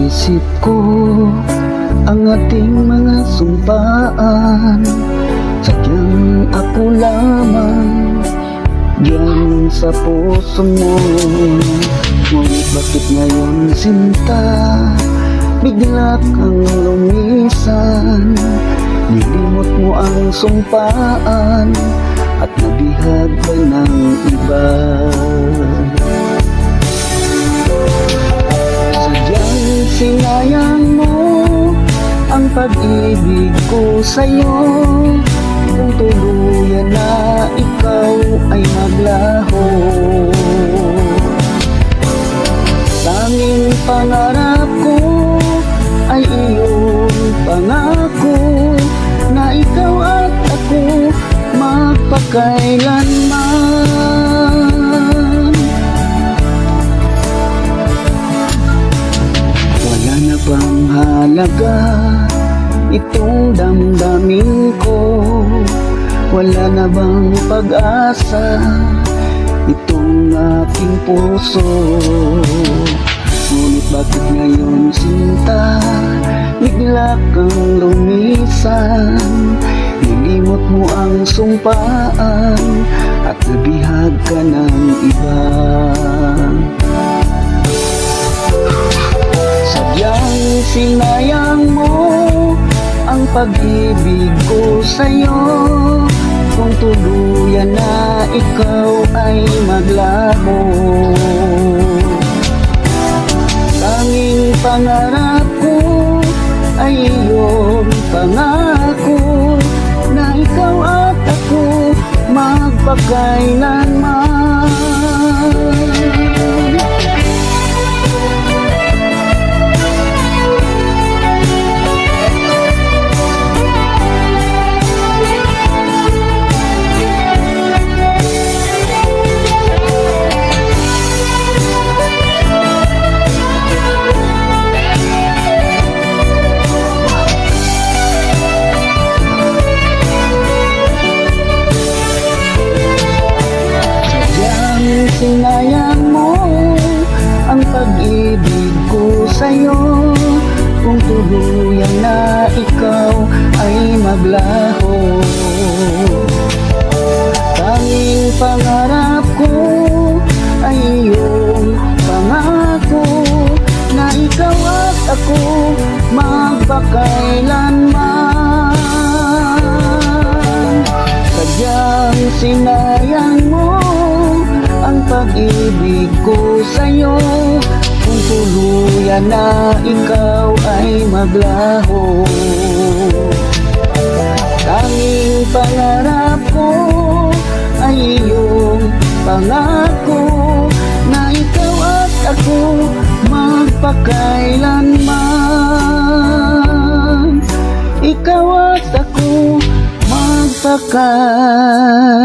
isip ko ang ating mga sumpaan. Sadyang ako lamang diyan sa puso mo. Ngunit bakit ngayon sinta bigla kang lumisan? Nilimot mo ang sumpaan at nabihag ka ng iba. Sadyang sinayang mo ang pag-ibig ko sa'yo. Kung tuluyan na ikaw ay maglaho, tanging pangarap ko ay iyong pangako na ikaw at ako magpakailanman. Wala na bang halaga itong damdamin ko? Wala na bang pag-asa itong aking puso? Ngunit bakit ngayon sinta bigla kang lumisan? Nilimot mo ang sumpaan at nabihag ka ng iba. Sadyang sinayang mo ang pag-ibig ko sa'yo. Kung tuluyan na ikaw ay maglaho, tanging pangarap ko ay iyong pangako na ikaw at ako magpakailanman. Sinayang mo ang pag-ibig ko sa'yo. Kung tuluyan na ikaw ay maglaho, tanging pangarap ko ay iyong pangako na ikaw at ako magpakailanman. Sadyang sinayang mo ang pag-ibig ko sa'yo. Kung tuluyan na ikaw ay maglaho, tanging pangarap ko ay iyong pangako na ikaw at ako magpakailanman. Ikaw at ako magpakailanman.